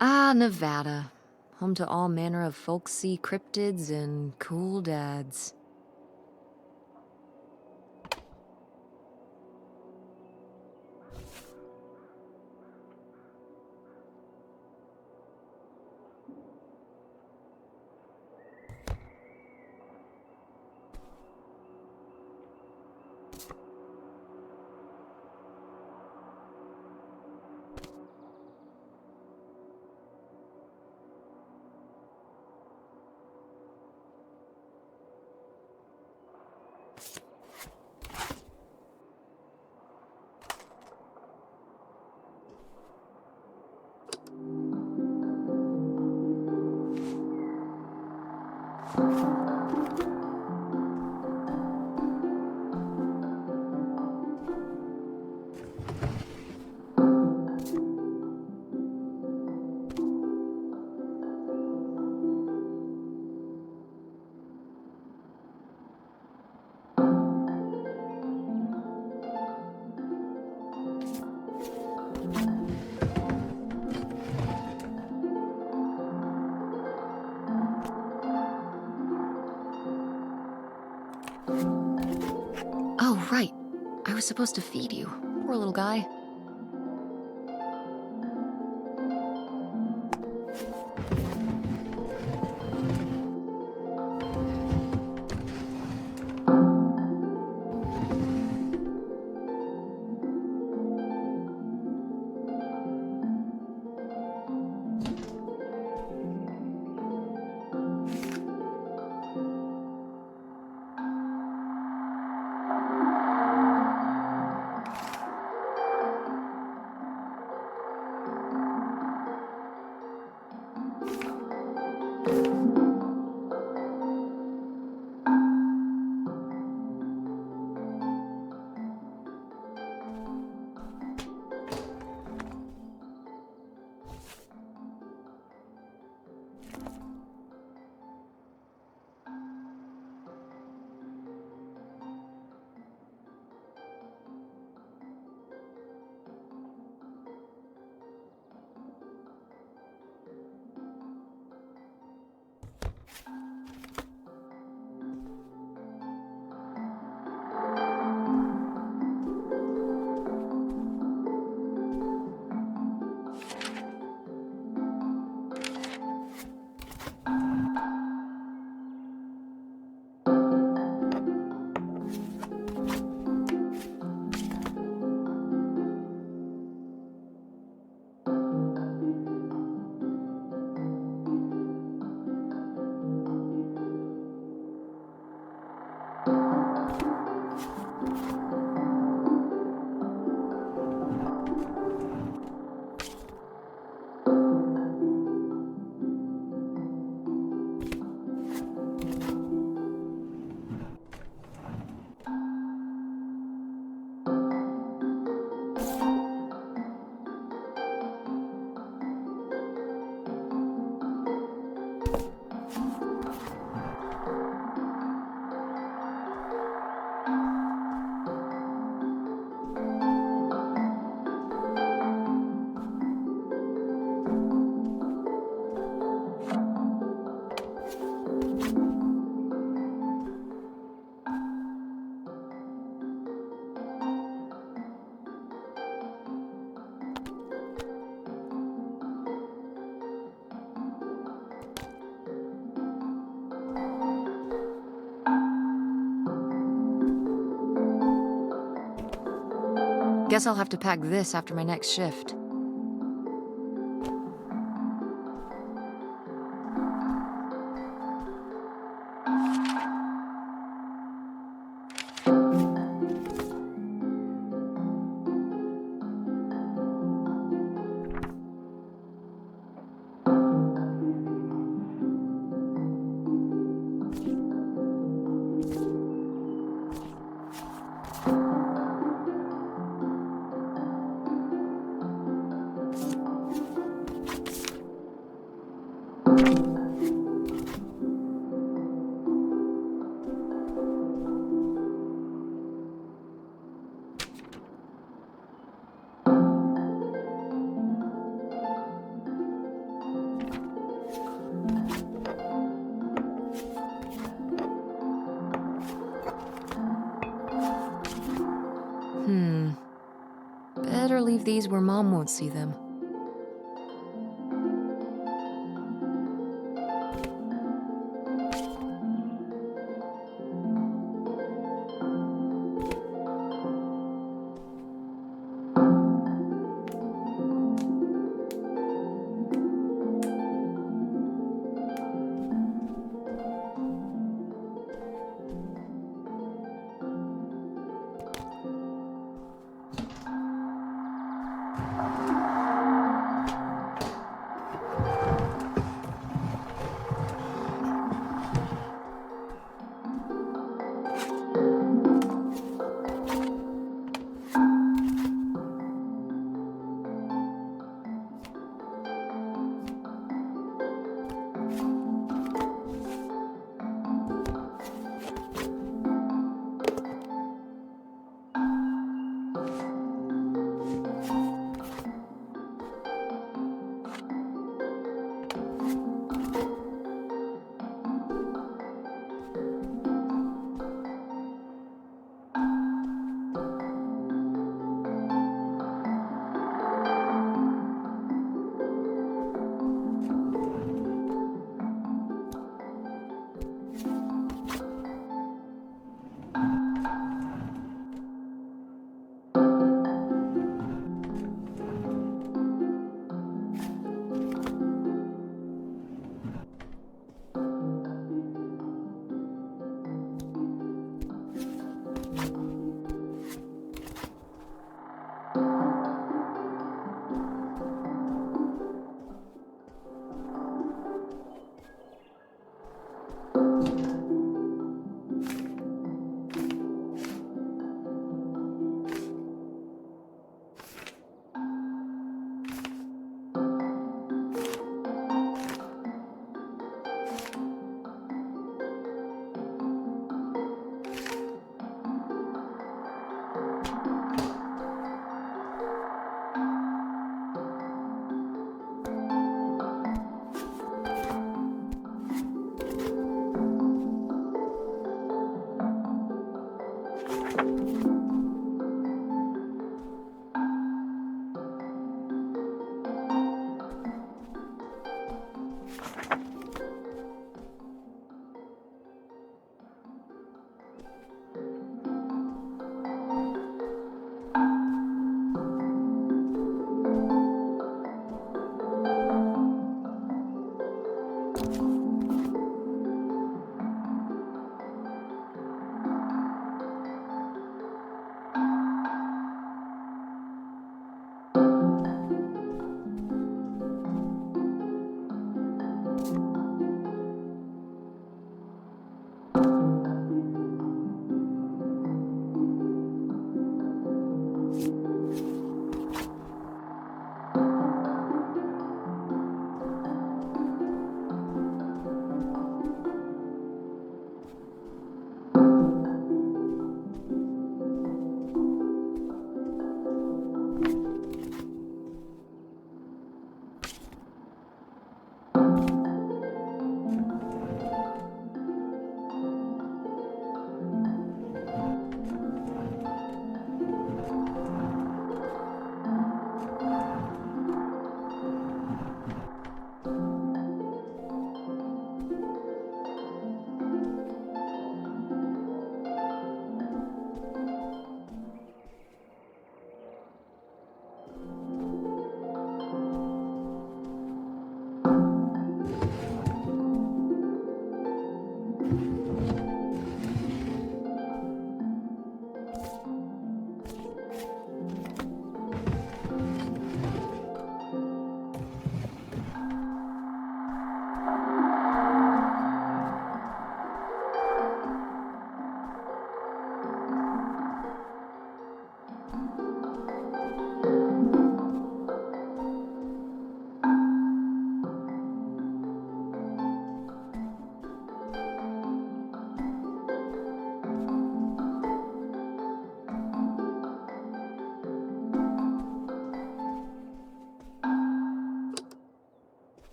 Ah, Nevada. Home to all manner of folksy cryptids and cool dads. Oh, right. I was supposed to feed you. Poor little guy. Guess I'll have to pack this after my next shift. Better leave these where Mom won't see them.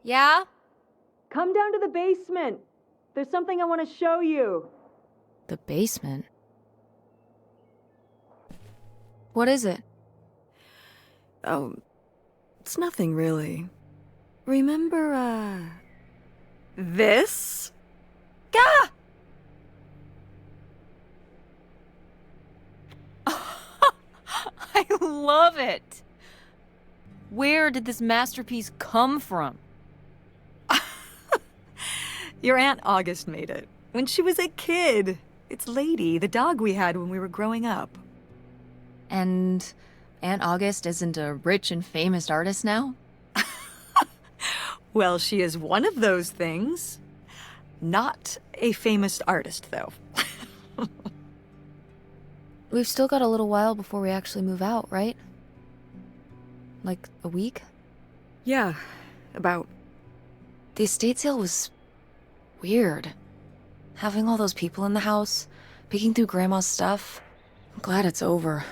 Yeah? Come down to the basement. There's something I want to show you. The basement? What is it? Oh, it's nothing really. Remember, this? Gah! I love it! Where did this masterpiece come from? Your Aunt August made it. When she was a kid. It's Lady, the dog we had when we were growing up. And Aunt August isn't a rich and famous artist now? Well, she is one of those things. Not a famous artist, though. We've still got a little while before we actually move out, right? Like a week? Yeah, about. The estate sale was weird. Having all those people in the house, picking through Grandma's stuff. I'm glad it's over.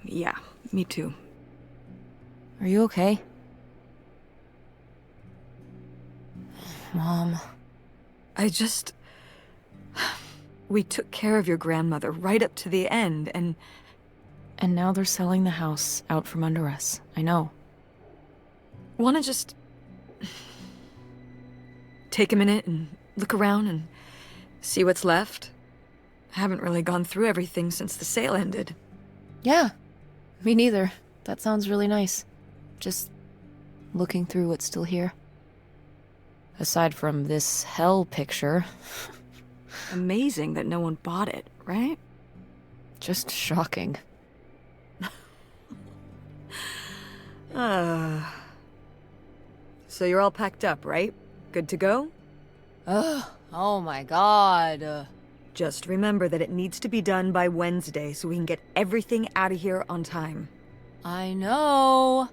Yeah, me too. Are you okay? Mom. We took care of your grandmother right up to the end, and now they're selling the house out from under us. I know. wanna just take a minute and look around and see what's left? I haven't really gone through everything since the sale ended. Yeah, me neither. That sounds really nice. Just looking through what's still here. Aside from this hell picture. Amazing that no one bought it, right? Just shocking. So you're all packed up, right? Good to go? Ugh, oh my god. Just remember that it needs to be done by Wednesday so we can get everything out of here on time. I know.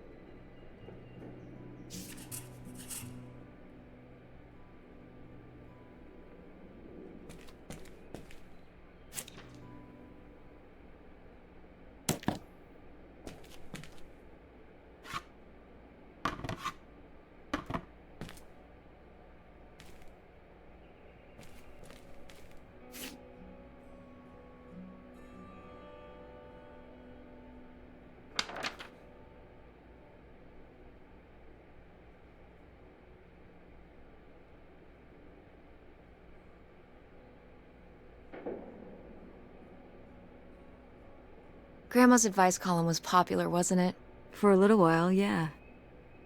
Grandma's advice column was popular, wasn't it? For a little while, yeah.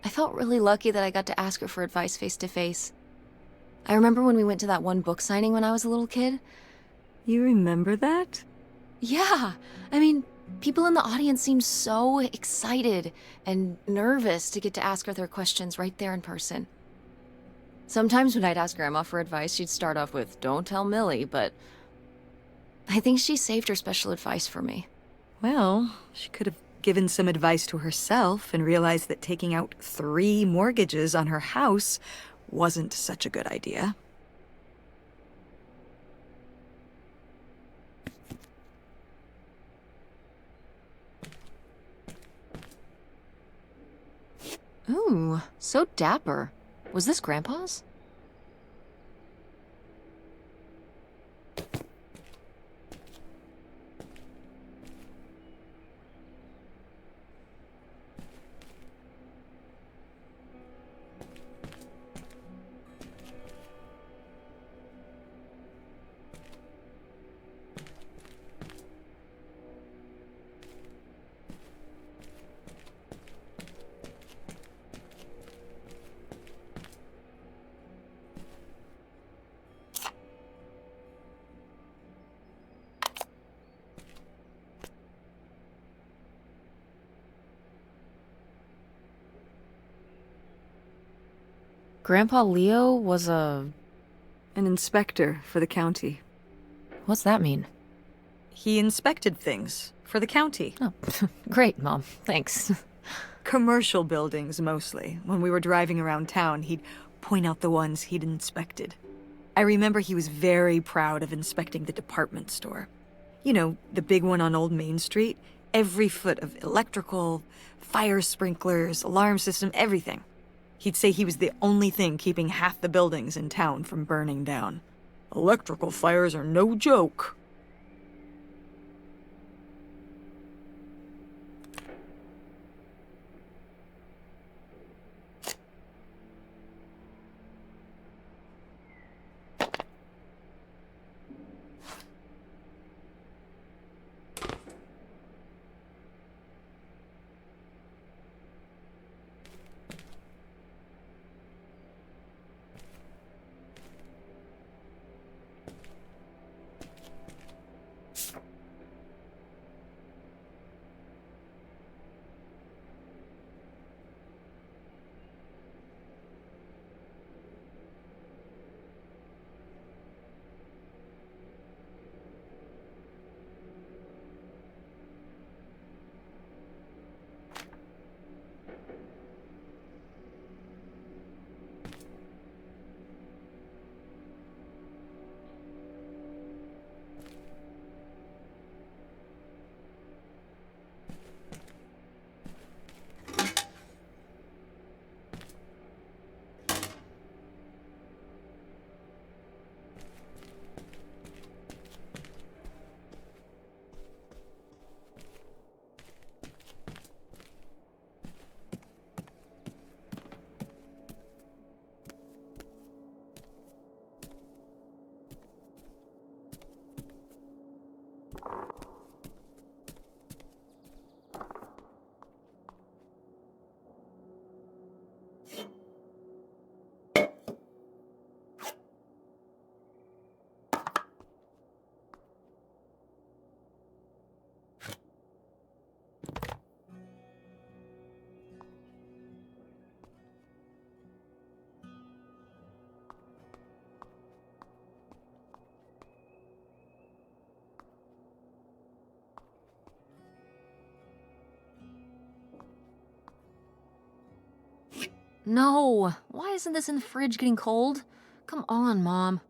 I felt really lucky that I got to ask her for advice face to face. I remember when we went to that one book signing when I was a little kid. You remember that? Yeah, I mean, people in the audience seemed so excited and nervous to get to ask her their questions right there in person. Sometimes when I'd ask Grandma for advice, she'd start off with, "Don't tell Millie," but I think she saved her special advice for me. Well, she could have given some advice to herself and realized that taking out 3 mortgages on her house wasn't such a good idea. Ooh, so dapper. Was this Grandpa's? Grandpa Leo was An inspector for the county. What's that mean? He inspected things for the county. Oh, great, Mom. Thanks. Commercial buildings, mostly. When we were driving around town, he'd point out the ones he'd inspected. I remember he was very proud of inspecting the department store. You know, the big one on Old Main Street. Every foot of electrical, fire sprinklers, alarm system, everything. He'd say he was the only thing keeping half the buildings in town from burning down. Electrical fires are no joke. No! Why isn't this in the fridge getting cold? Come on, Mom.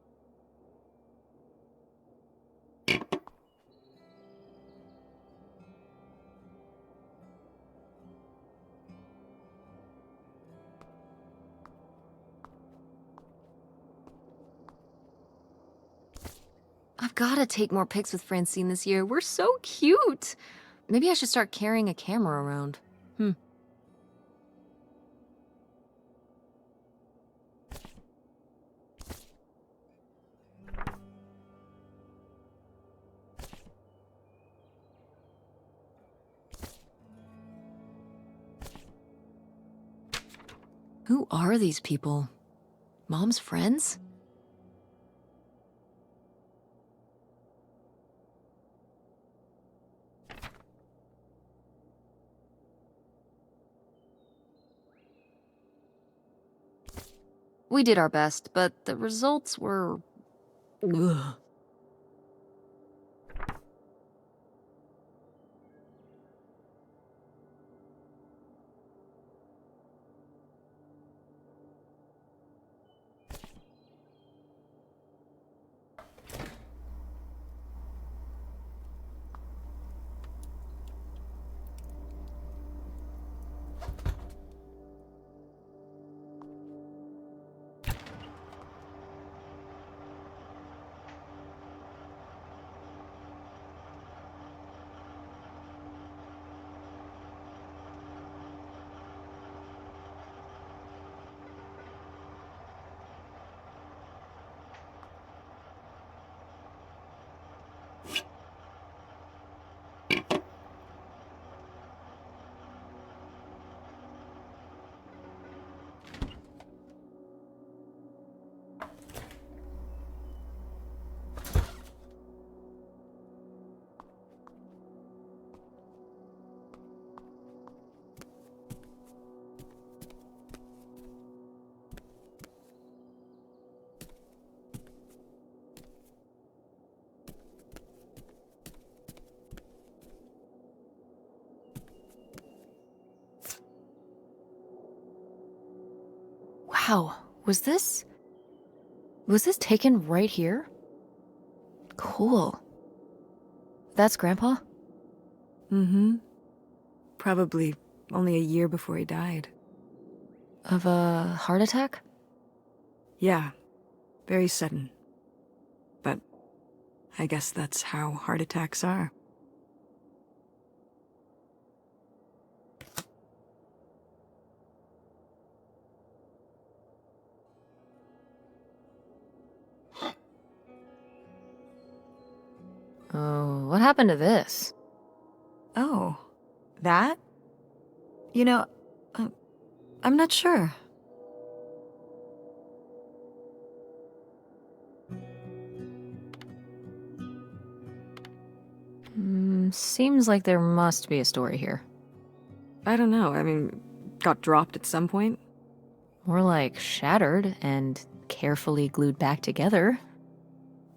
I've gotta take more pics with Francine this year. We're so cute! Maybe I should start carrying a camera around. Who are these people? Mom's friends? We did our best, but the results were... Ugh. Wow, was this taken right here? Cool. That's Grandpa? Mm-hmm. Probably only a year before he died. Of a heart attack? Yeah, very sudden. But I guess that's how heart attacks are. Oh, what happened to this? Oh, that? You know, I'm not sure. Seems like there must be a story here. I don't know, I mean, got dropped at some point? More like shattered and carefully glued back together.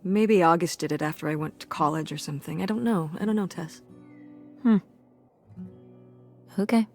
Maybe August did it after I went to college or something. I don't know, Tess. Okay.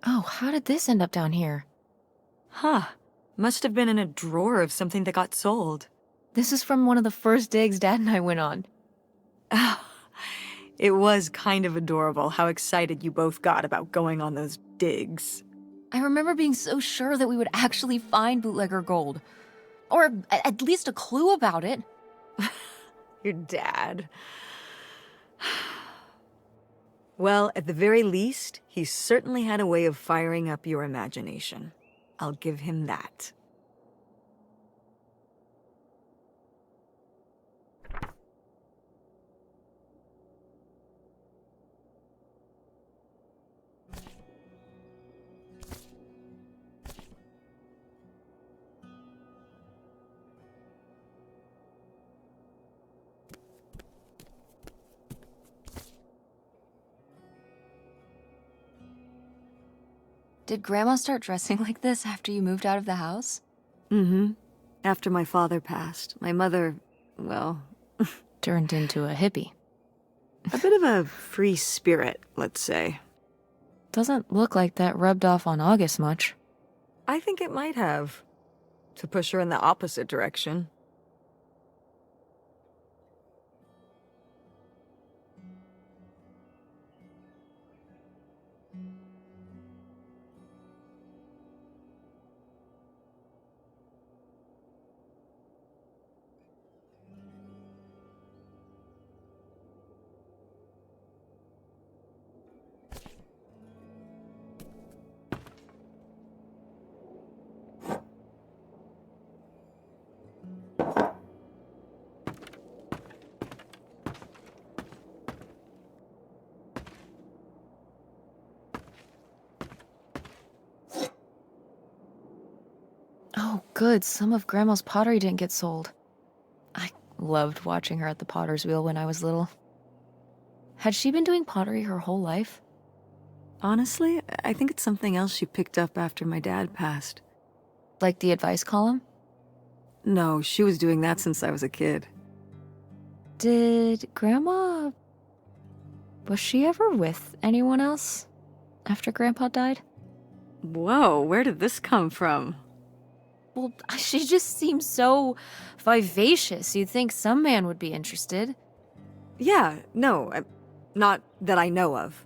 Oh, how did this end up down here? Huh. Must have been in a drawer of something that got sold. This is from one of the first digs Dad and I went on. It was kind of adorable how excited you both got about going on those digs. I remember being so sure that we would actually find bootlegger gold. Or at least a clue about it. Your dad. Well, at the very least, he certainly had a way of firing up your imagination. I'll give him that. Did Grandma start dressing like this after you moved out of the house? Mm-hmm. After my father passed, my mother, well, Turned into a hippie. a bit of a free spirit, let's say. Doesn't look like that rubbed off on August much. I think it might have. To push her in the opposite direction. Oh, good. Some of Grandma's pottery didn't get sold. I loved watching her at the potter's wheel when I was little. Had she been doing pottery her whole life? Honestly, I think it's something else she picked up after my dad passed. Like the advice column? No, she was doing that since I was a kid. Did Grandma... Was she ever with anyone else after Grandpa died? Whoa, where did this come from? Well, she just seems so vivacious. You'd think some man would be interested. Yeah, no, not that I know of.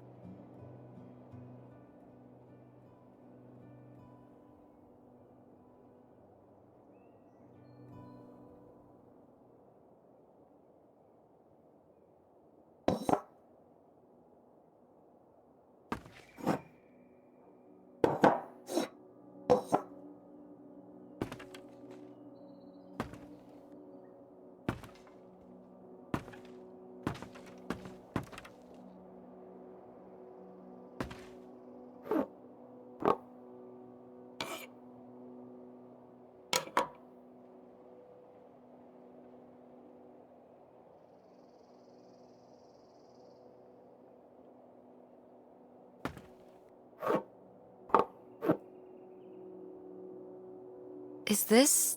Is this...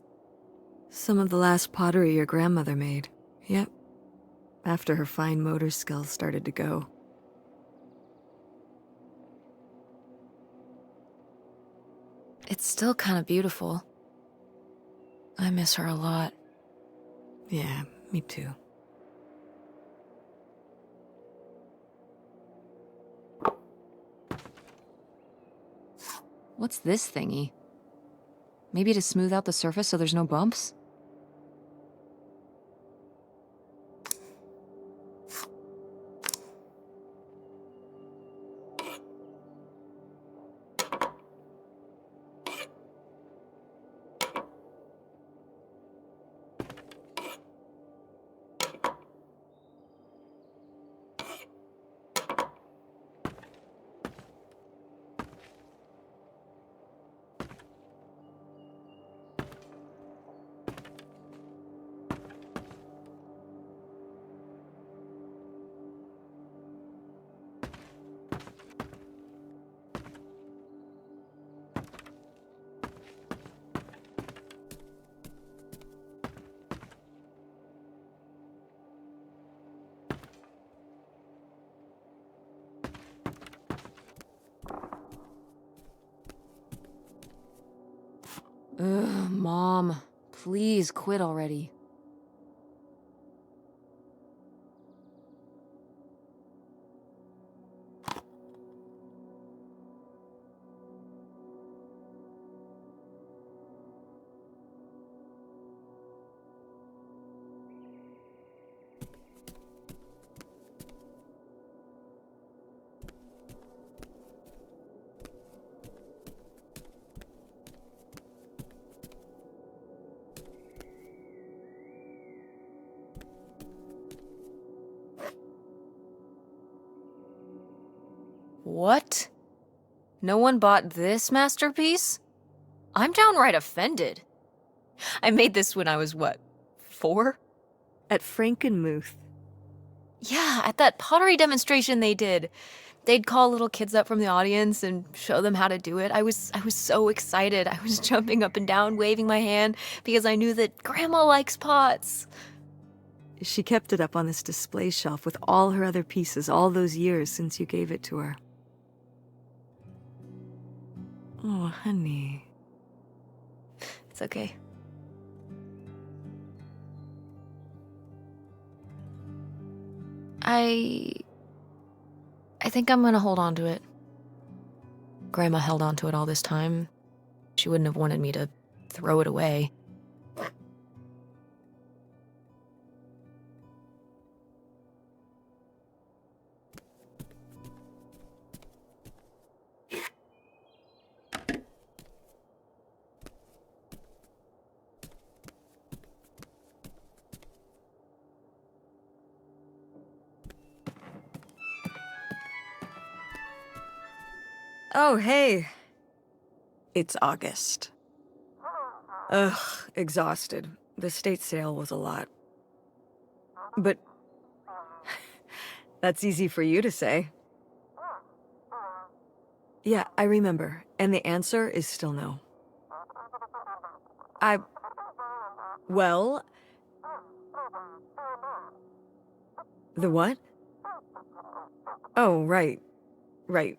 Some of the last pottery your grandmother made. Yep. After her fine motor skills started to go. It's still kind of beautiful. I miss her a lot. Yeah, me too. What's this thingy? Maybe to smooth out the surface so there's no bumps? Ugh, Mom. Please quit already. What? No one bought this masterpiece? I'm downright offended. I made this when I was, what, 4? At Frankenmuth. Yeah, at that pottery demonstration they did. They'd call little kids up from the audience and show them how to do it. I was so excited. I was jumping up and down, waving my hand, because I knew that Grandma likes pots. She kept it up on this display shelf with all her other pieces all those years since you gave it to her. Oh, honey. It's okay. I think I'm gonna hold on to it. Grandma held on to it all this time. She wouldn't have wanted me to throw it away. Oh, hey. It's August. Ugh, exhausted. The state sale was a lot. But that's easy for you to say. Yeah, I remember. And the answer is still no. Well, The what? Oh, right. Right.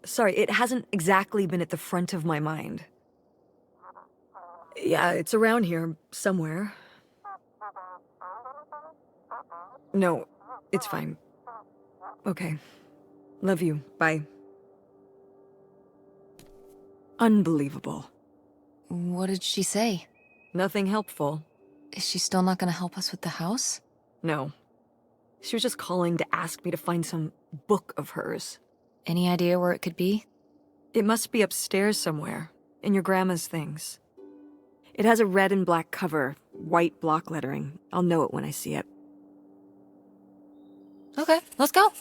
Sorry, it hasn't exactly been at the front of my mind. Yeah, it's around here, somewhere. No, it's fine. Okay. Love you. Bye. Unbelievable. What did she say? Nothing helpful. Is she still not gonna help us with the house? No. She was just calling to ask me to find some book of hers. Any idea where it could be? It must be upstairs somewhere, in your grandma's things. It has a red and black cover, white block lettering. I'll know it when I see it. Okay, let's go.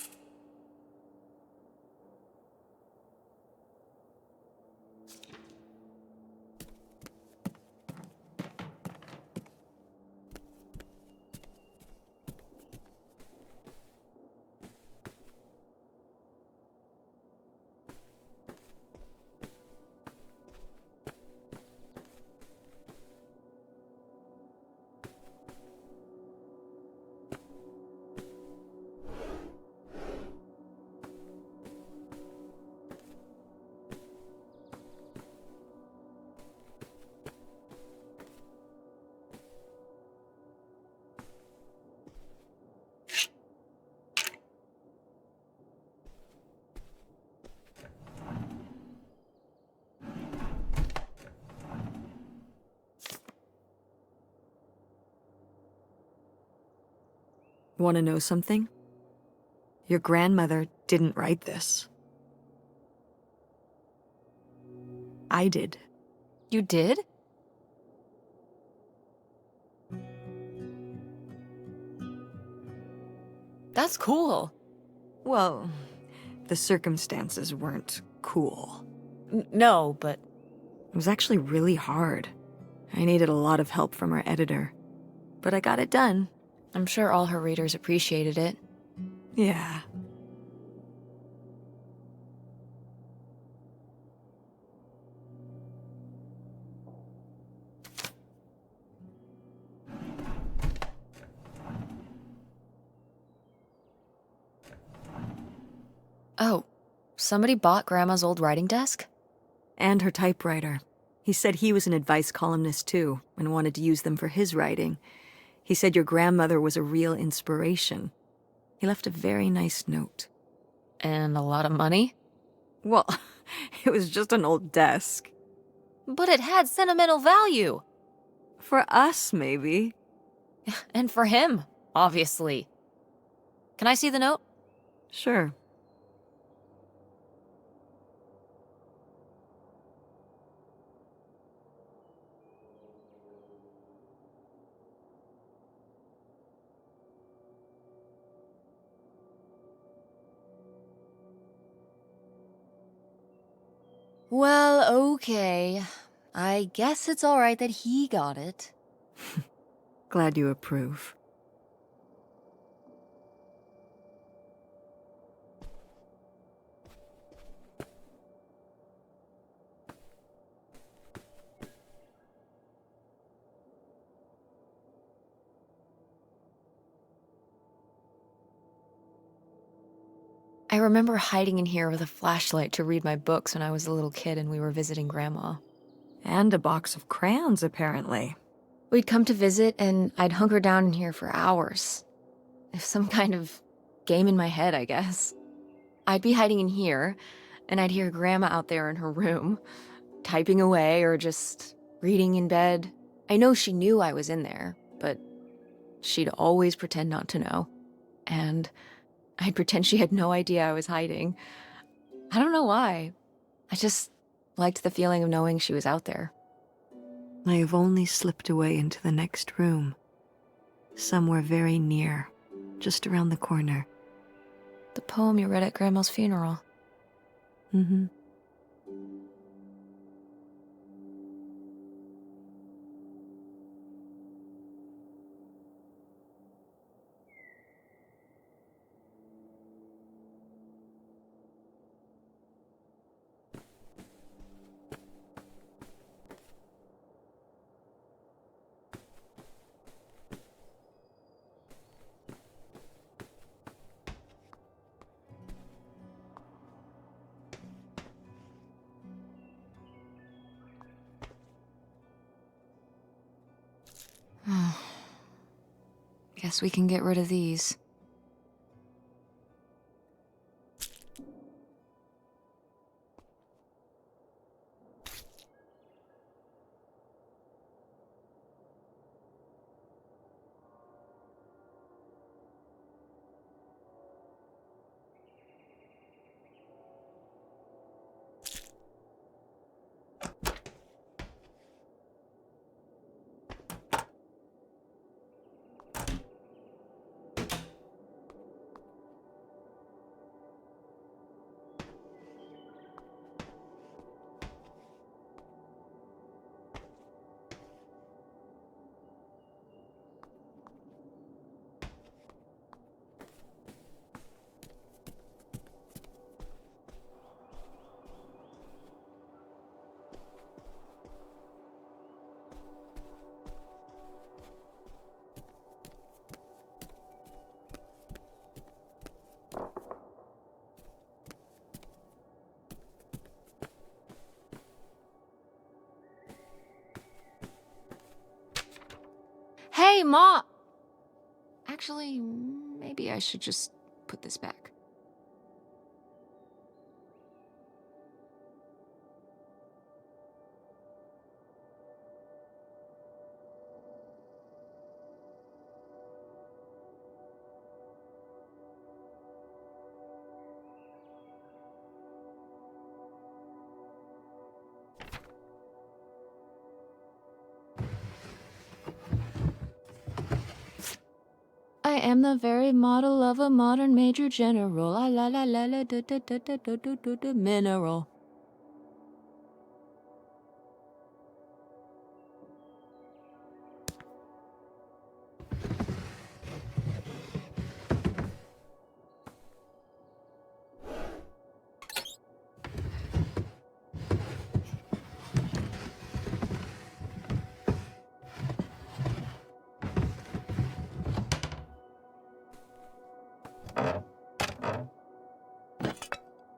Want to know something? Your grandmother didn't write this. I did. You did? That's cool. Well, the circumstances weren't cool. No, but It was actually really hard. I needed a lot of help from our editor. But I got it done. I'm sure all her readers appreciated it. Yeah. Oh, somebody bought Grandma's old writing desk? And her typewriter. He said he was an advice columnist too, and wanted to use them for his writing. He said your grandmother was a real inspiration. He left a very nice note. And a lot of money? Well, it was just an old desk. But it had sentimental value. For us, maybe. And for him, obviously. Can I see the note? Sure. Well, okay. I guess it's all right that he got it. Glad you approve. I remember hiding in here with a flashlight to read my books when I was a little kid and we were visiting Grandma. And a box of crayons, apparently. We'd come to visit and I'd hunker down in here for hours. If some kind of game in my head, I guess. I'd be hiding in here, and I'd hear Grandma out there in her room, typing away or just reading in bed. I know she knew I was in there, but she'd always pretend not to know. And I'd pretend she had no idea I was hiding. I don't know why. I just liked the feeling of knowing she was out there. I have only slipped away into the next room. Somewhere very near, just around the corner. The poem you read at Grandma's funeral. Mm-hmm. Guess we can get rid of these. Hey, Ma! Actually, maybe I should just put this back. I am the very model of a modern major general. La la la la la da da da da da da da da mineral.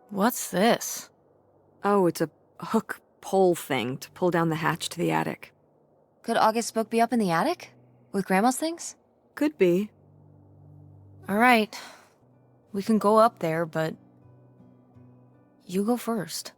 What's this? Oh, it's a hook pole thing to pull down the hatch to the attic. Could August's book be up in the attic? With Grandma's things? Could be. Alright. We can go up there, but... you go first.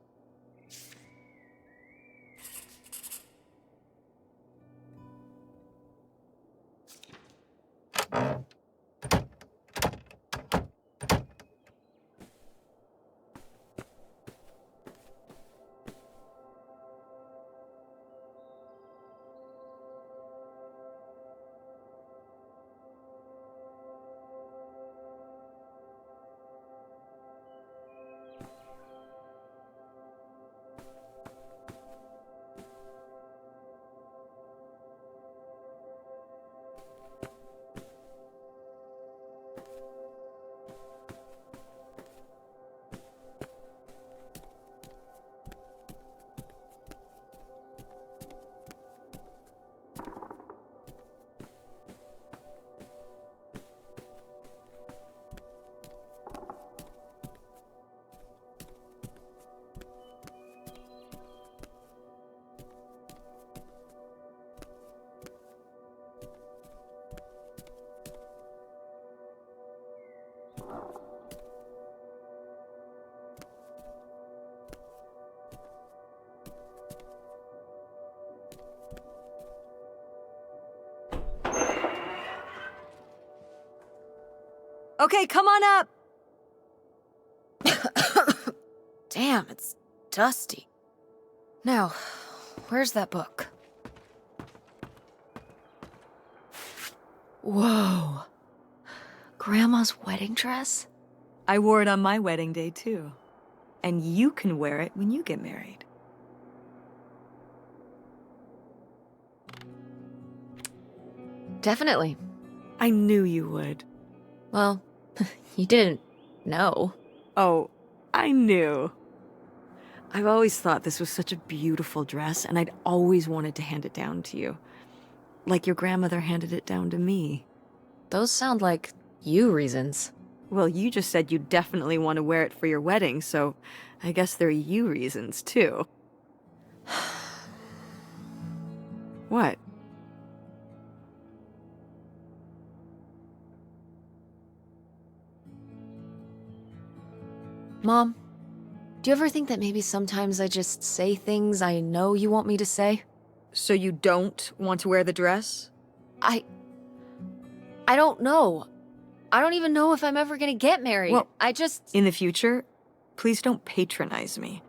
Okay, come on up! Damn, it's dusty. Now, where's that book? Whoa. Grandma's wedding dress? I wore it on my wedding day, too. And you can wear it when you get married. Definitely. I knew you would. Well, you didn't know. Oh, I knew. I've always thought this was such a beautiful dress, and I'd always wanted to hand it down to you. Like your grandmother handed it down to me. Those sound like you reasons. Well, you just said you definitely want to wear it for your wedding, so I guess they're you reasons, too. What? Mom, do you ever think that maybe sometimes I just say things I know you want me to say? So you don't want to wear the dress? I don't know. I don't even know if I'm ever gonna get married. Well, I just... In the future, please don't patronize me.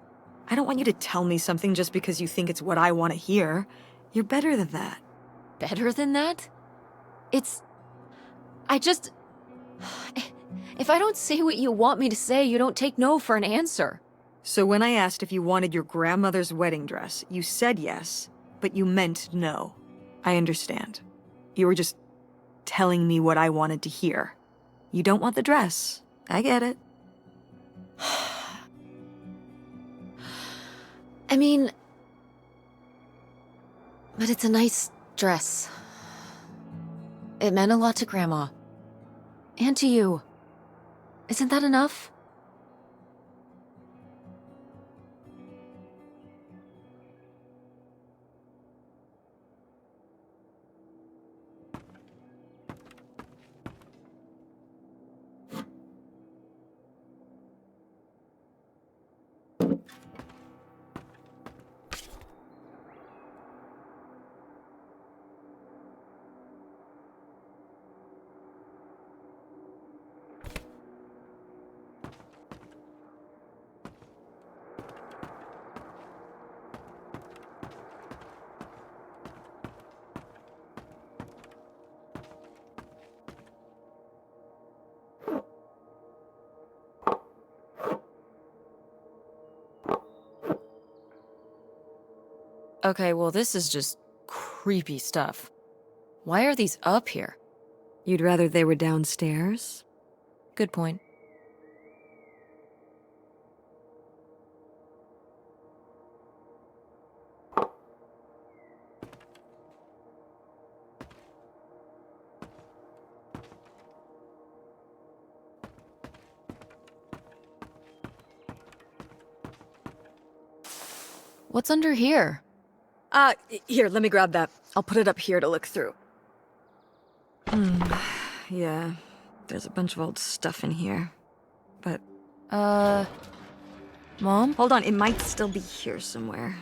I don't want you to tell me something just because you think it's what I want to hear. You're better than that. Better than that? I just... If I don't say what you want me to say, you don't take no for an answer. So when I asked if you wanted your grandmother's wedding dress, you said yes, but you meant no. I understand. You were just telling me what I wanted to hear. You don't want the dress. I get it. I mean... But it's a nice dress. It meant a lot to Grandma. And to you. Isn't that enough? Okay, well, this is just creepy stuff. Why are these up here? You'd rather they were downstairs? Good point. What's under here? Here, let me grab that. I'll put it up here to look through. Yeah, there's a bunch of old stuff in here. But... Mom? Hold on, it might still be here somewhere.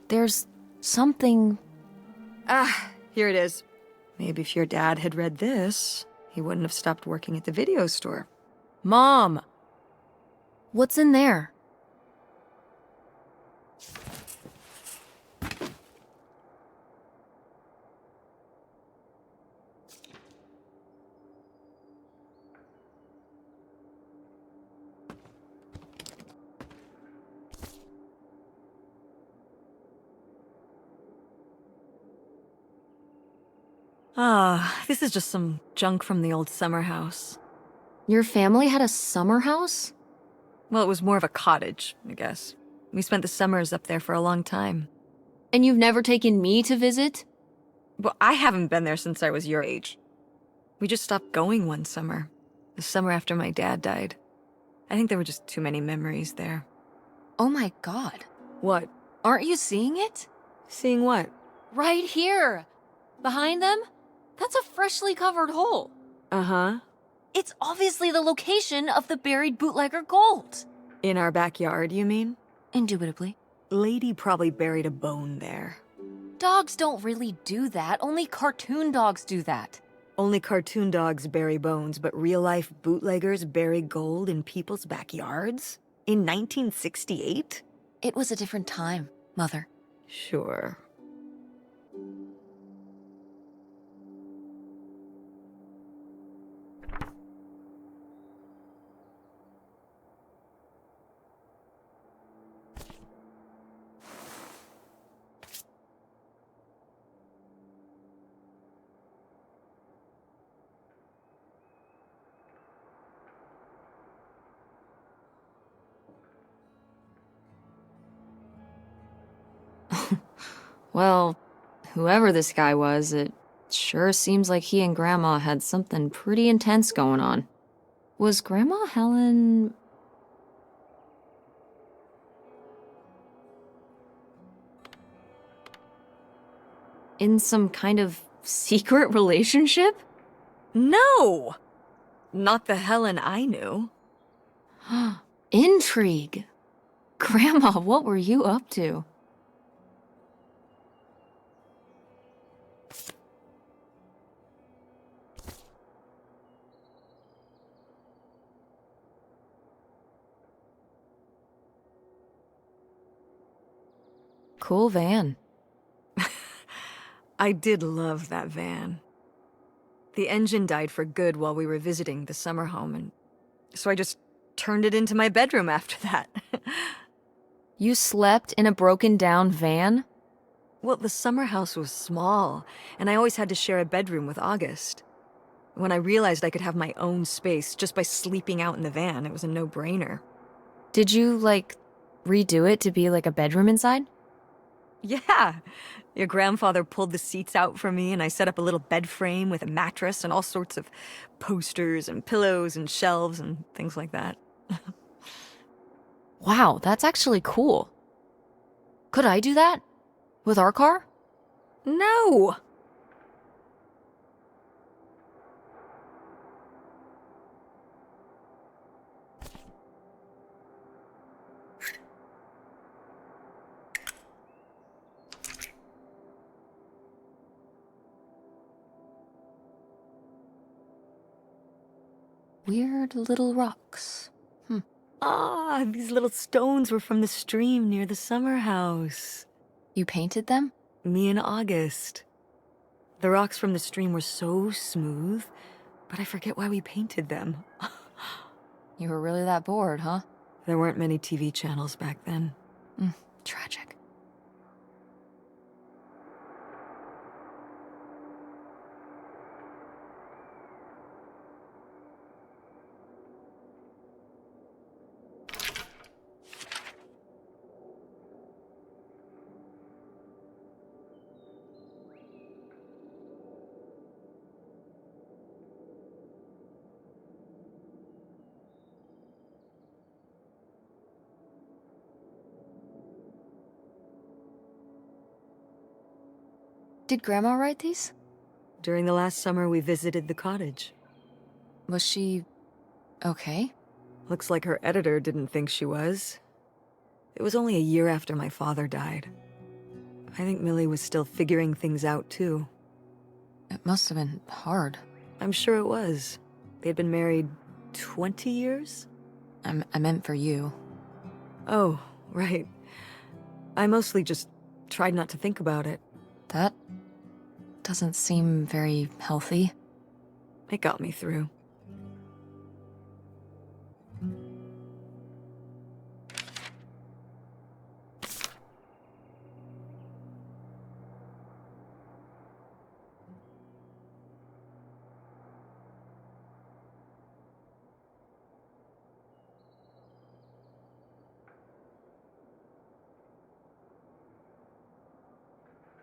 There's something... Here it is. Maybe if your dad had read this, he wouldn't have stopped working at the video store. Mom! What's in there? This is just some junk from the old summer house. Your family had a summer house? Well, it was more of a cottage, I guess. We spent the summers up there for a long time. And you've never taken me to visit? Well, I haven't been there since I was your age. We just stopped going one summer. The summer after my dad died. I think there were just too many memories there. Oh my god. What? Aren't you seeing it? Seeing what? Right here! Behind them? That's a freshly covered hole. Uh-huh. It's obviously the location of the buried bootlegger gold. In our backyard, you mean? Indubitably. Lady probably buried a bone there. Dogs don't really do that. Only cartoon dogs do that. Only cartoon dogs bury bones, but real-life bootleggers bury gold in people's backyards? In 1968? It was a different time, Mother. Sure. Well, whoever this guy was, it sure seems like he and Grandma had something pretty intense going on. Was Grandma Helen... in some kind of secret relationship? No! Not the Helen I knew. Intrigue. Grandma, what were you up to? Cool van. I did love that van. The engine died for good while we were visiting the summer home, and so I just turned it into my bedroom after that. You slept in a broken down van? Well, the summer house was small, and I always had to share a bedroom with August. When I realized I could have my own space just by sleeping out in the van, it was a no-brainer. Did you, redo it to be like a bedroom inside? Yeah. Your grandfather pulled the seats out for me, and I set up a little bed frame with a mattress and all sorts of posters and pillows and shelves and things like that. Wow, that's actually cool. Could I do that? With our car? No! Weird little rocks. Ah, these little stones were from the stream near the summer house. You painted them? Me and August. The rocks from the stream were so smooth, but I forget why we painted them. You were really that bored, huh? There weren't many TV channels back then. Tragic. Did Grandma write these? During the last summer, we visited the cottage. Was she okay? Looks like her editor didn't think she was. It was only a year after my father died. I think Millie was still figuring things out, too. It must have been hard. I'm sure it was. They'd been married 20 years? I meant for you. Oh, right. I mostly just tried not to think about it. That doesn't seem very healthy. It got me through.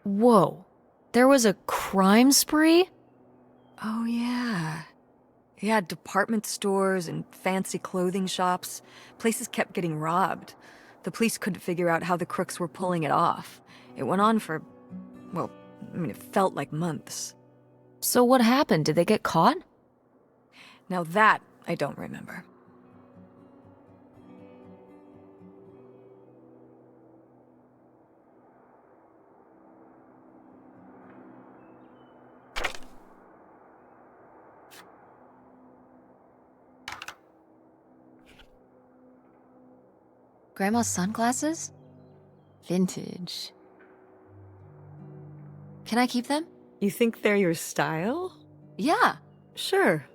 Whoa. There was a crime spree? Oh, yeah. Yeah, department stores and fancy clothing shops. Places kept getting robbed. The police couldn't figure out how the crooks were pulling it off. It went on for, well, it felt like months. So what happened? Did they get caught? Now that I don't remember. Grandma's sunglasses? Vintage. Can I keep them? You think they're your style? Yeah. Sure.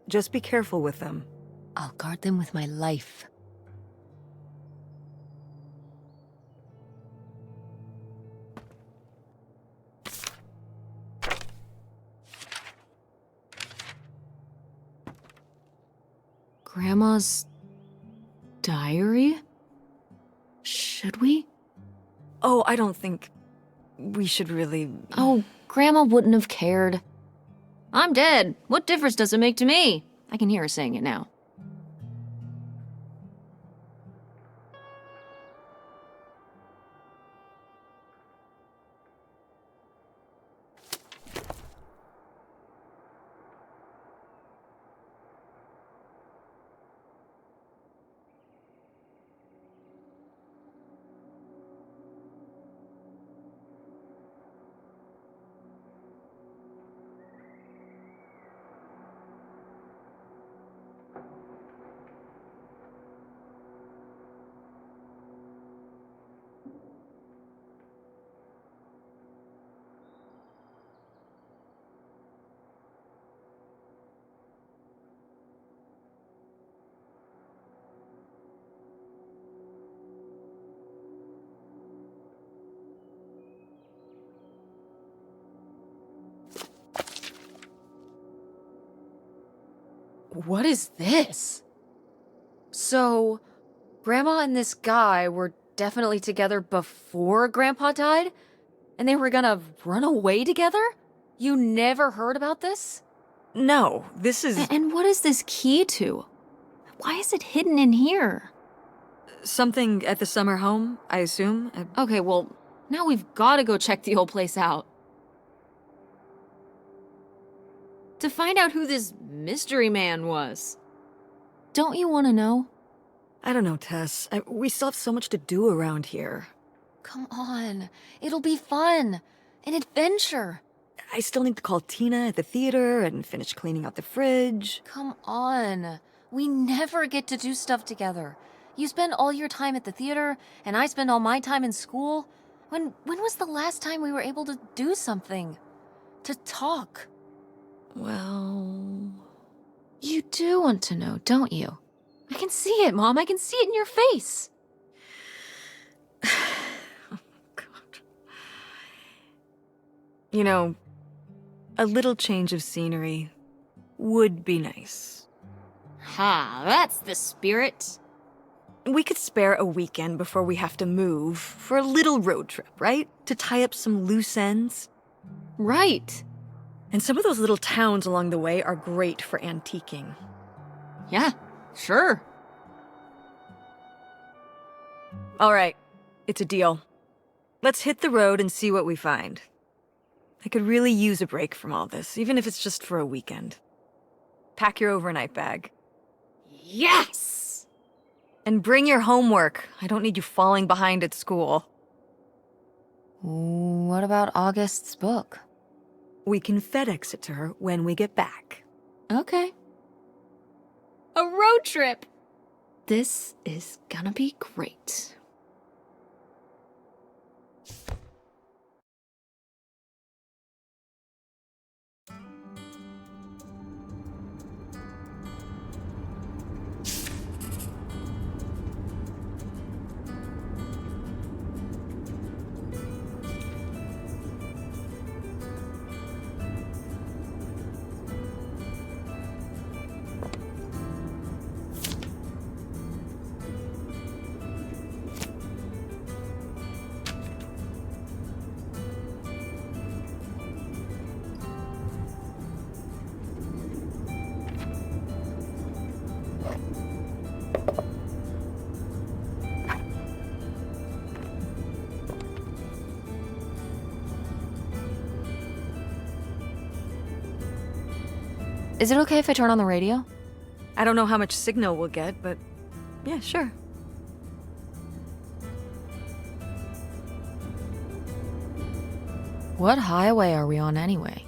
Just be careful with them. I'll guard them with my life. Grandma's diary? Should we? Oh, I don't think we should really... Oh, Grandma wouldn't have cared. I'm dead. What difference does it make to me? I can hear her saying it now. What is this? So, Grandma and this guy were definitely together before Grandpa died? And they were gonna run away together? You never heard about this? No, this is And what is this key to? Why is it hidden in here? something at the summer home, I assume. Okay, well, now we've gotta go check the old place out. To find out who this mystery man was. Don't you want to know? I don't know, Tess. We still have so much to do around here. Come on. It'll be fun. An adventure. I still need to call Tina at the theater and finish cleaning out the fridge. Come on. We never get to do stuff together. You spend all your time at the theater, and I spend all my time in school. When was the last time we were able to do something? To talk? Well... You do want to know, don't you? I can see it, Mom. I can see it in your face. Oh, God. You know, a little change of scenery would be nice. Ha, that's the spirit. We could spare a weekend before we have to move for a little road trip, right? To tie up some loose ends. Right. And some of those little towns along the way are great for antiquing. Yeah, sure. All right, it's a deal. Let's hit the road and see what we find. I could really use a break from all this, even if it's just for a weekend. Pack your overnight bag. Yes! And bring your homework. I don't need you falling behind at school. What about August's book? We can FedEx it to her when we get back. Okay. A road trip! This is gonna be great. Is it okay if I turn on the radio? I don't know how much signal we'll get, but yeah, sure. What highway are we on anyway?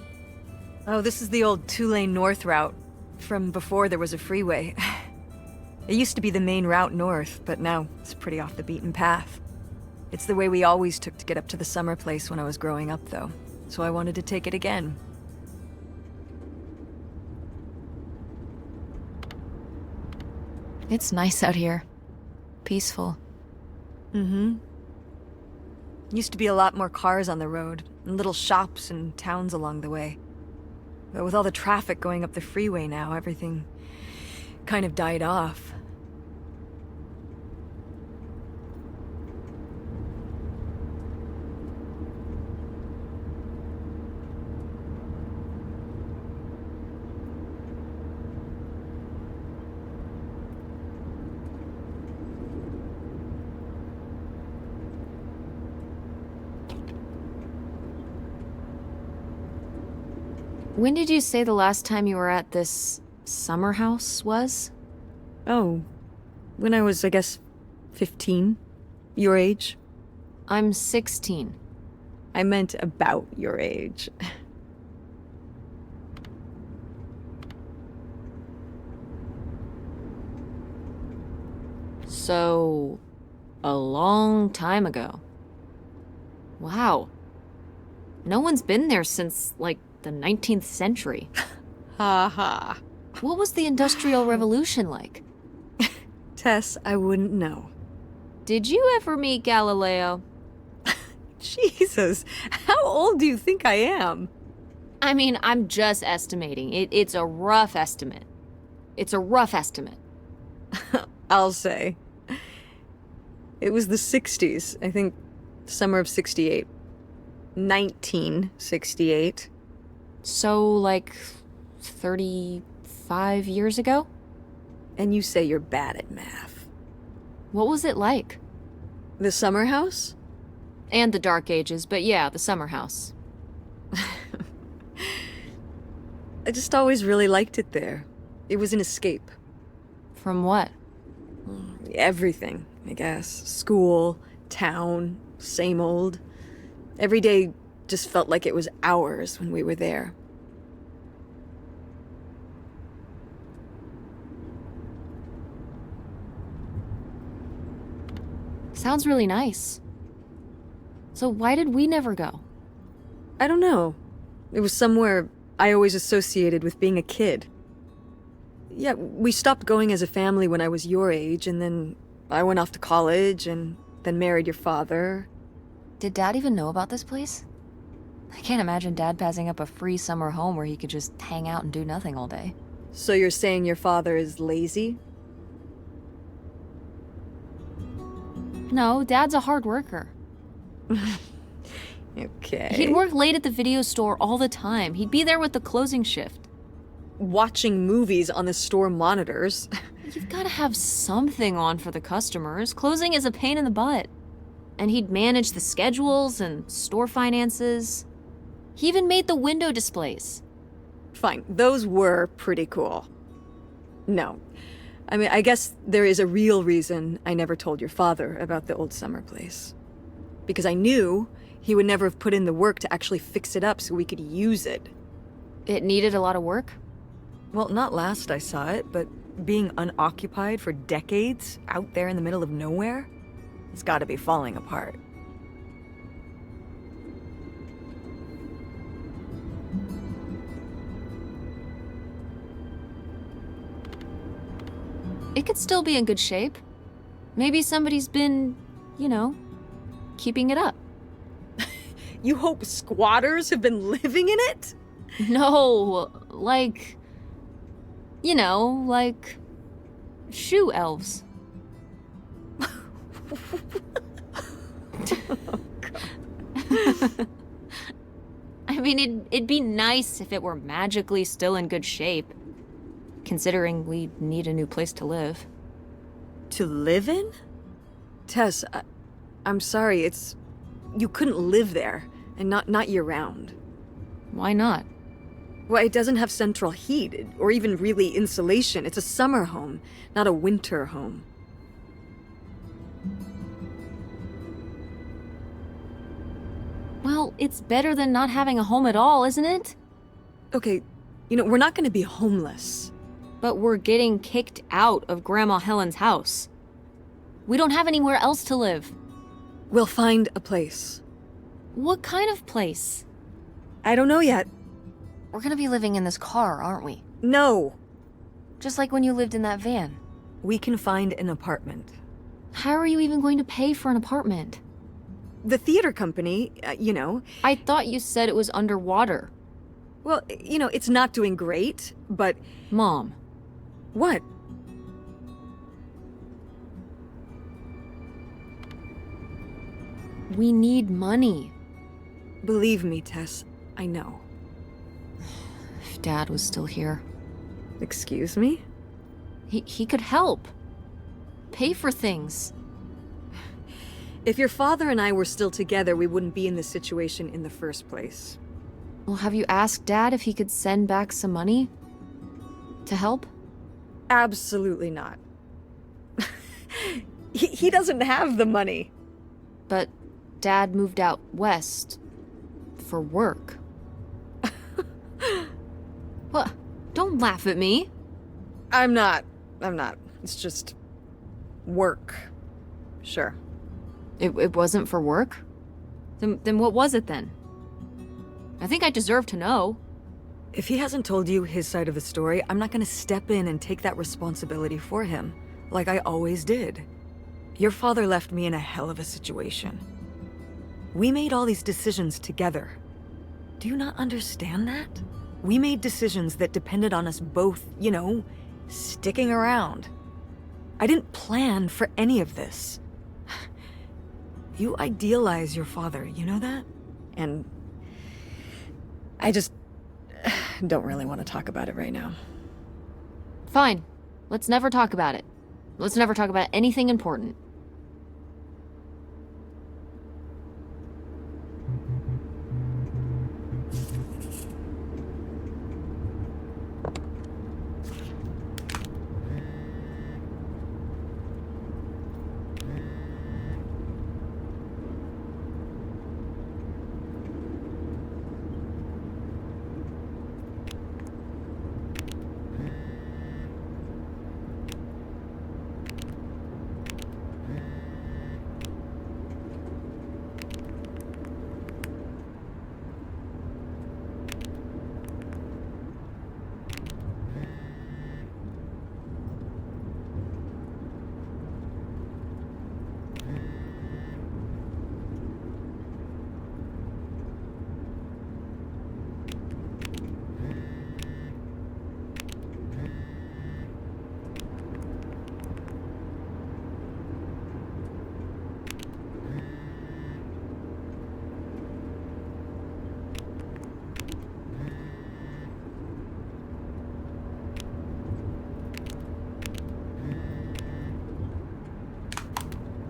Oh, this is the old two-lane north route from before there was a freeway. It used to be the main route north, but now it's pretty off the beaten path. It's the way we always took to get up to the summer place when I was growing up, though, so I wanted to take it again. It's nice out here. Peaceful. Mm-hmm. Used to be a lot more cars on the road, and little shops and towns along the way. But with all the traffic going up the freeway now, everything kind of died off. When did you say the last time you were at this summer house was? Oh, when I was, I guess, 15? Your age? I'm 16. I meant about your age. So, a long time ago. Wow. No one's been there since, like, the 19th century. Ha ha. What was the Industrial Revolution like? Tess, I wouldn't know. Did you ever meet Galileo? Jesus, how old do you think I am? I mean, I'm just estimating. It's a rough estimate. It's a rough estimate. I'll say. It was the 60s, I think, summer of 68. 1968. So, like, 35 years ago? And you say you're bad at math. What was it like? The summer house? And the Dark Ages, but yeah, the summer house. I just always really liked it there. It was an escape. From what? Everything, I guess. School, town, same old. Every day just felt like it was hours when we were there. Sounds really nice. So why did we never go? I don't know. It was somewhere I always associated with being a kid. Yeah, we stopped going as a family when I was your age, and then I went off to college, and then married your father. Did Dad even know about this place? I can't imagine Dad passing up a free summer home where he could just hang out and do nothing all day. So you're saying your father is lazy? No, Dad's a hard worker. Okay. He'd work late at the video store all the time. He'd be there with the closing shift. Watching movies on the store monitors. You've got to have something on for the customers. Closing is a pain in the butt. And he'd manage the schedules and store finances. He even made the window displays. Fine, those were pretty cool. No. I mean, I guess there is a real reason I never told your father about the old summer place. Because I knew he would never have put in the work to actually fix it up so we could use it. It needed a lot of work? Well, not last I saw it, but being unoccupied for decades out there in the middle of nowhere, it's gotta be falling apart. It could still be in good shape. Maybe somebody's been, keeping it up. You hope squatters have been living in it? No, like shoe elves. I mean, it'd be nice if it were magically still in good shape, considering we need a new place to live. To live in? Tess, I'm sorry, you couldn't live there, and not year-round. Why not? Well, it doesn't have central heat, or even really insulation. It's a summer home, not a winter home. Well, it's better than not having a home at all, isn't it? Okay, we're not gonna be homeless. But we're getting kicked out of Grandma Helen's house. We don't have anywhere else to live. We'll find a place. What kind of place? I don't know yet. We're gonna be living in this car, aren't we? No. Just like when you lived in that van. We can find an apartment. How are you even going to pay for an apartment? The theater company, I thought you said it was underwater. Well, it's not doing great, but... Mom. What? We need money. Believe me, Tess, I know. If Dad was still here. Excuse me? He could help. Pay for things. If your father and I were still together, we wouldn't be in this situation in the first place. Well, have you asked Dad if he could send back some money? To help? Absolutely not. He doesn't have the money. But Dad moved out west for work. What? Don't laugh at me. I'm not. It's just work. Sure. It wasn't for work? Then what was it then? I think I deserve to know. If he hasn't told you his side of the story, I'm not gonna step in and take that responsibility for him, like I always did. Your father left me in a hell of a situation. We made all these decisions together. Do you not understand that? We made decisions that depended on us both, sticking around. I didn't plan for any of this. You idealize your father, you know that? And I just don't really want to talk about it right now. Fine. Let's never talk about it. Let's never talk about anything important.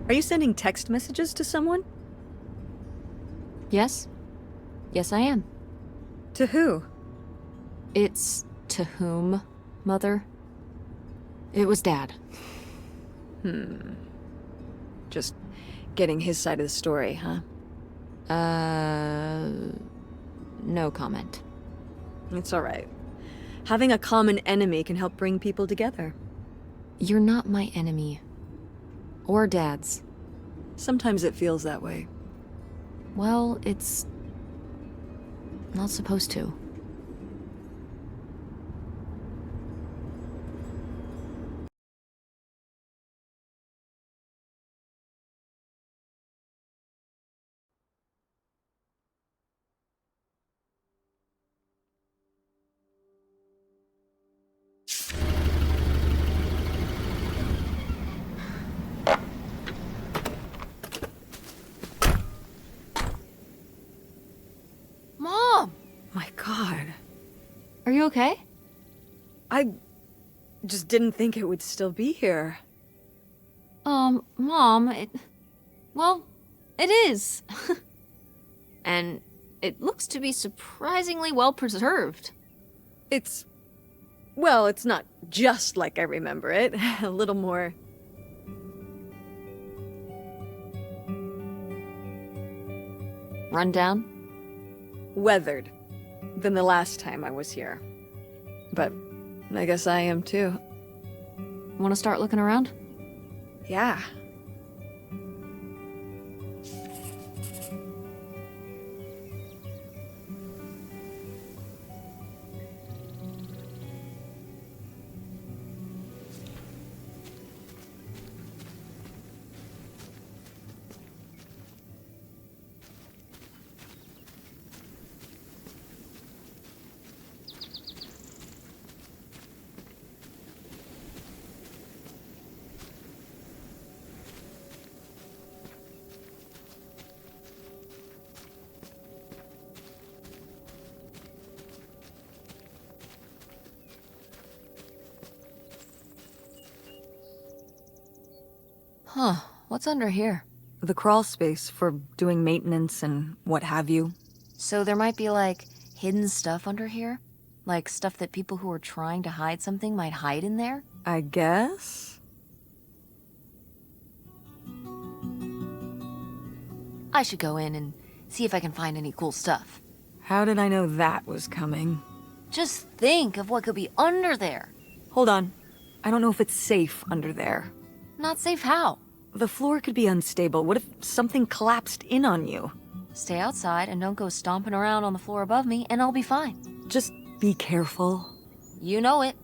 Are you sending text messages to someone? Yes? Yes, I am. To who? It's to whom, Mother? It was Dad. Just getting his side of the story, huh? No comment. It's all right. Having a common enemy can help bring people together. You're not my enemy. Or Dad's. Sometimes it feels that way. Well, it's not supposed to. Mom! My God. Are you okay? I just didn't think it would still be here. Mom, well, it is. And it looks to be surprisingly well preserved. Well, it's not just like I remember it. A little more... Run down? weathered than the last time I was here. But I guess I am too. Want to start looking around? Yeah. Huh, what's under here? The crawl space for doing maintenance and what have you. So there might be, like, hidden stuff under here? Like stuff that people who are trying to hide something might hide in there? I guess? I should go in and see if I can find any cool stuff. How did I know that was coming? Just think of what could be under there. Hold on. I don't know if it's safe under there. Not safe how? The floor could be unstable. What if something collapsed in on you? Stay outside and don't go stomping around on the floor above me, and I'll be fine. Just be careful. You know it.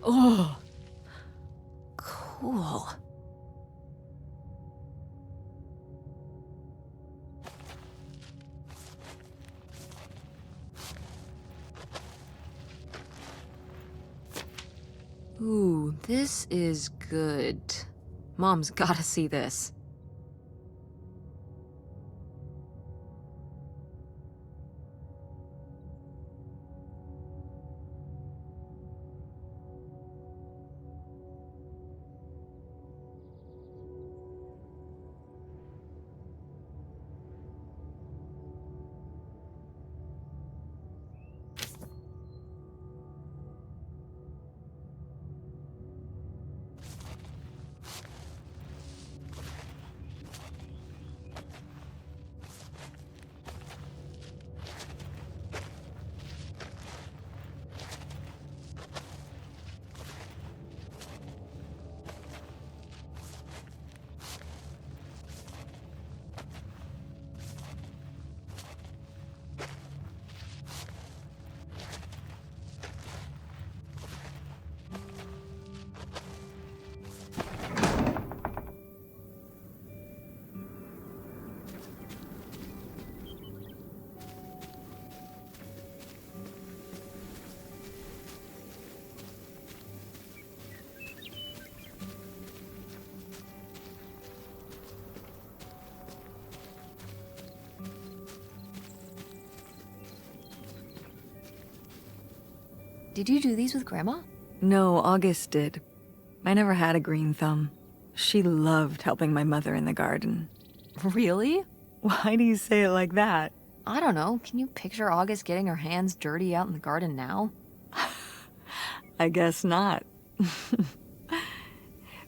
Oh, cool. Ooh, this is good. Mom's gotta see this. Did you do these with Grandma? No, August did. I never had a green thumb. She loved helping my mother in the garden. Really? Why do you say it like that? I don't know. Can you picture August getting her hands dirty out in the garden now? I guess not.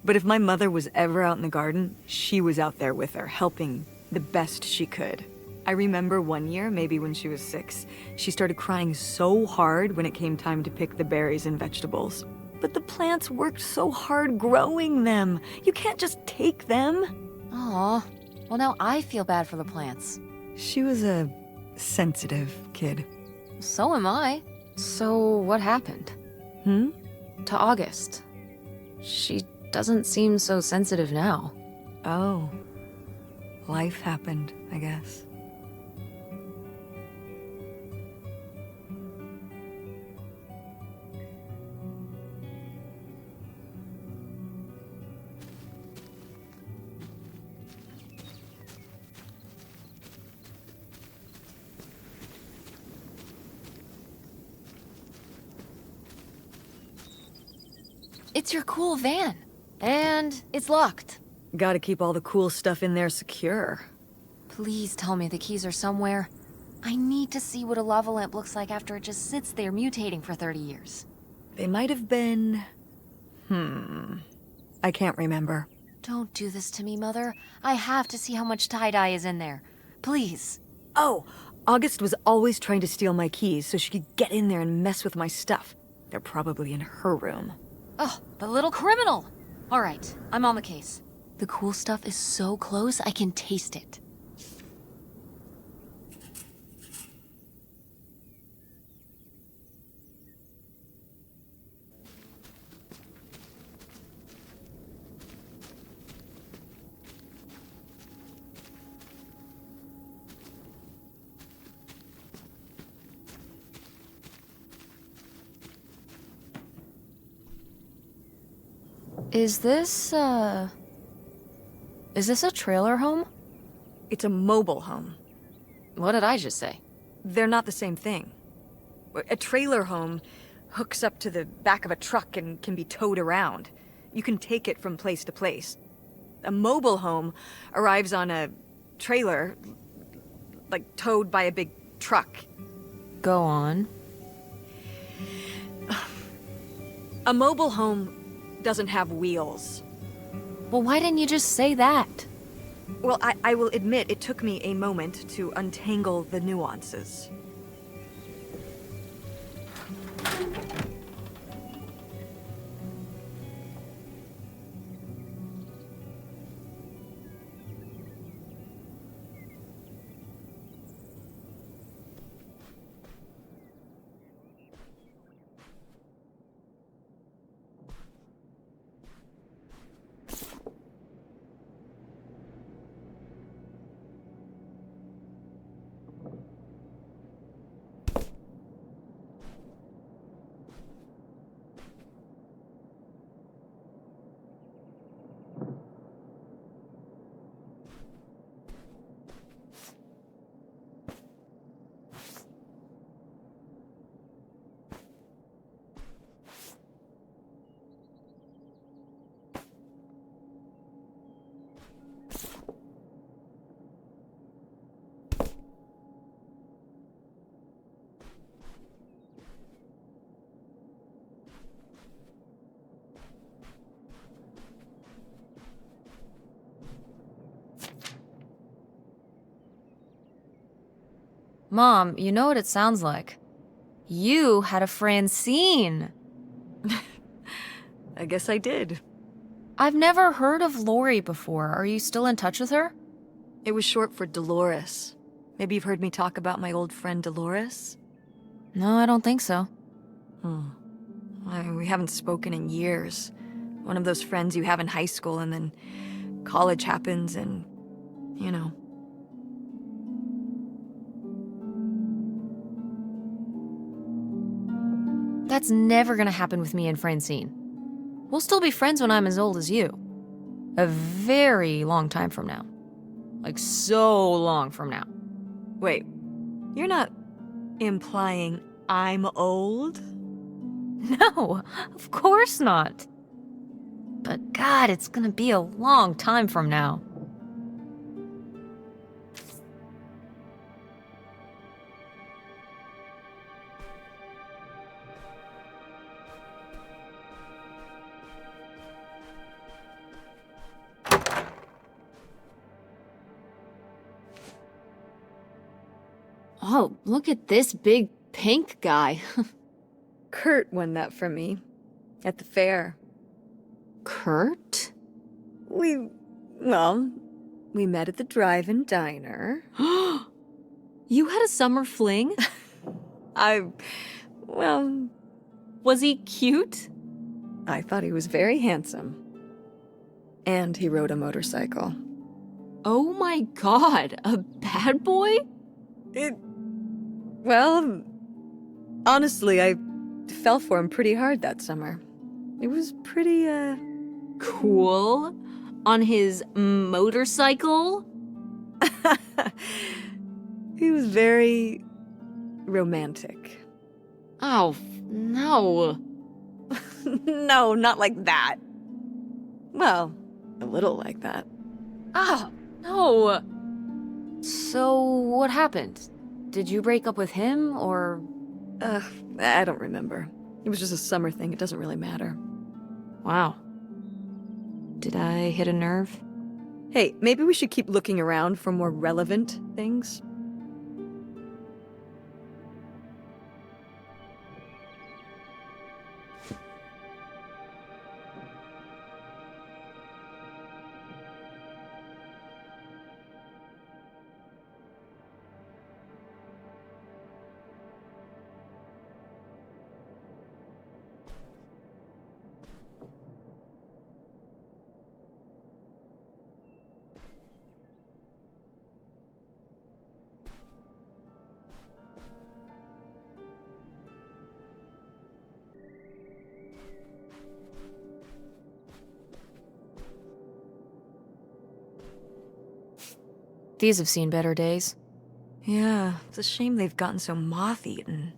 But if my mother was ever out in the garden, she was out there with her, helping the best she could. I remember one year, maybe when she was 6, she started crying so hard when it came time to pick the berries and vegetables. But the plants worked so hard growing them. You can't just take them. Aw. Well, now I feel bad for the plants. She was a sensitive kid. So am I. So what happened? To August. She doesn't seem so sensitive now. Oh. Life happened, I guess. It's your cool van. And it's locked. Gotta keep all the cool stuff in there secure. Please tell me the keys are somewhere. I need to see what a lava lamp looks like after it just sits there mutating for 30 years. They might have been... I can't remember. Don't do this to me, Mother. I have to see how much tie-dye is in there. Please. Oh, August was always trying to steal my keys so she could get in there and mess with my stuff. They're probably in her room. Oh, the little criminal! All right, I'm on the case. The cool stuff is so close, I can taste it. Is this a trailer home? It's a mobile home. What did I just say? They're not the same thing. A trailer home hooks up to the back of a truck and can be towed around. You can take it from place to place. A mobile home arrives on a trailer, like towed by a big truck. Go on. A mobile home doesn't have wheels. Well, why didn't you just say that? Well, I will admit it took me a moment to untangle the nuances. Mom, you know what it sounds like. You had a Francine. I guess I did. I've never heard of Lori before. Are you still in touch with her? It was short for Dolores. Maybe you've heard me talk about my old friend Dolores? No, I don't think so. We haven't spoken in years. One of those friends you have in high school and then college happens and, you know. That's never gonna happen with me and Francine. We'll still be friends when I'm as old as you. A very long time from now. Like, so long from now. Wait, you're not implying I'm old? No, of course not. But God, it's gonna be a long time from now. Oh, look at this big pink guy. Kurt won that from me at the fair. Kurt? We met at the drive-in diner. You had a summer fling? Was he cute? I thought he was very handsome. And he rode a motorcycle. Oh my God, a bad boy? Honestly, I fell for him pretty hard that summer. It was pretty, Cool. On his motorcycle? He was very romantic. Oh, no. No, not like that. Well, a little like that. Oh, no. So, what happened? Did you break up with him, or? I don't remember. It was just a summer thing. It doesn't really matter. Wow. Did I hit a nerve? Hey, maybe we should keep looking around for more relevant things. These have seen better days. Yeah, it's a shame they've gotten so moth-eaten.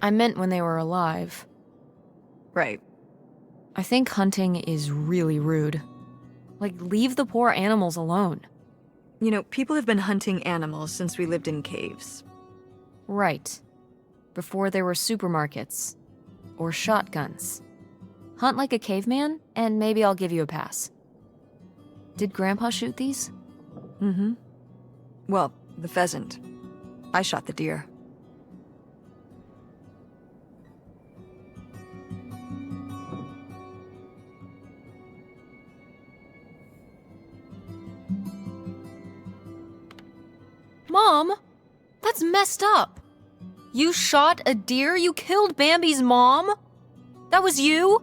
I meant when they were alive. Right. I think hunting is really rude. Like, leave the poor animals alone. You know, people have been hunting animals since we lived in caves. Right. Before there were supermarkets. Or shotguns. Hunt like a caveman, and maybe I'll give you a pass. Did Grandpa shoot these? Mm-hmm. Well, the pheasant. I shot the deer. Mom! That's messed up! You shot a deer? You killed Bambi's mom? That was you?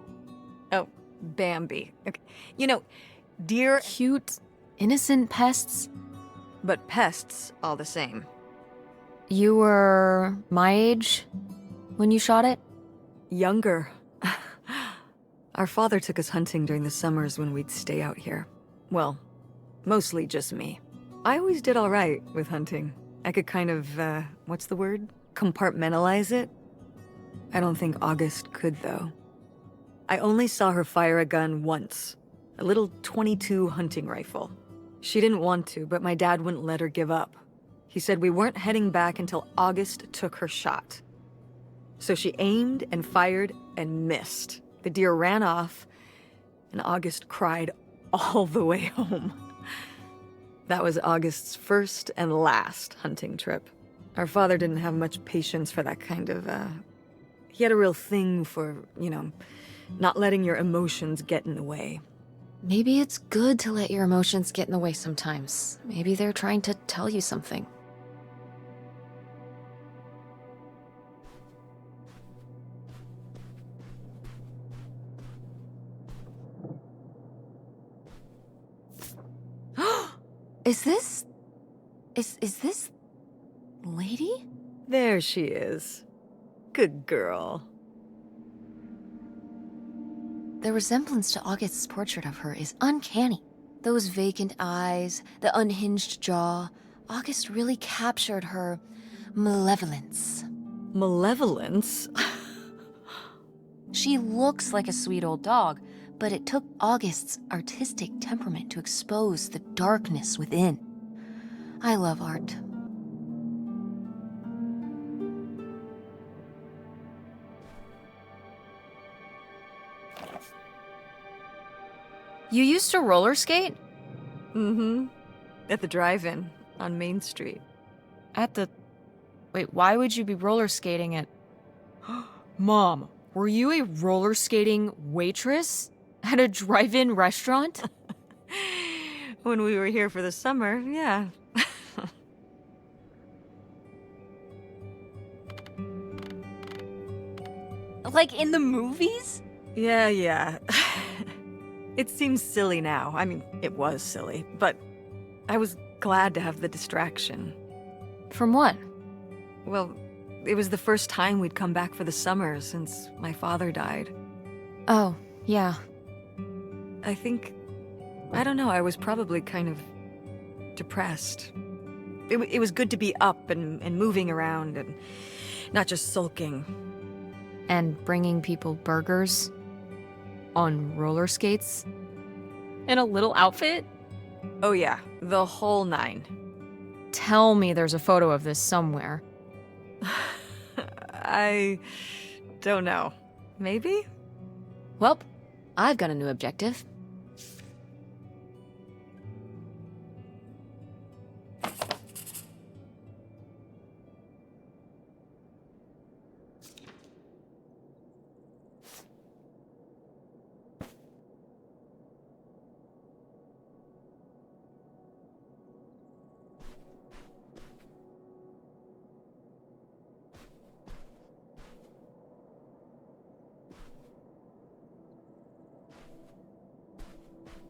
Oh, Bambi. Okay. You know, deer... Cute, innocent pests. But pests all the same. You were my age when you shot it? Younger. Our father took us hunting during the summers when we'd stay out here. Well, mostly just me. I always did all right with hunting. I could kind of, what's the word? Compartmentalize it? I don't think August could, though. I only saw her fire a gun once. A little .22 hunting rifle. She didn't want to, but my dad wouldn't let her give up. He said we weren't heading back until August took her shot. So she aimed and fired and missed. The deer ran off, and August cried all the way home. That was August's first and last hunting trip. Our father didn't have much patience for that kind of, he had a real thing for, not letting your emotions get in the way. Maybe it's good to let your emotions get in the way sometimes. Maybe they're trying to tell you something. Is this lady? There she is. Good girl. The resemblance to August's portrait of her is uncanny. Those vacant eyes, the unhinged jaw. August really captured her malevolence. Malevolence? She looks like a sweet old dog, but it took August's artistic temperament to expose the darkness within. I love art. You used to roller skate? Mm-hmm. At the drive-in on Main Street. Wait, why would you be roller skating at... Mom, were you a roller skating waitress at a drive-in restaurant? When we were here for the summer, yeah. Like in the movies? Yeah. It seems silly now. I mean, it was silly, but I was glad to have the distraction. From what? Well, it was the first time we'd come back for the summer since my father died. Oh, yeah. I don't know, I was probably kind of depressed. It was good to be up and moving around and not just sulking. And bringing people burgers? On roller skates? In a little outfit? Oh yeah, the whole 9. Tell me there's a photo of this somewhere. I don't know. Maybe? Well, I've got a new objective.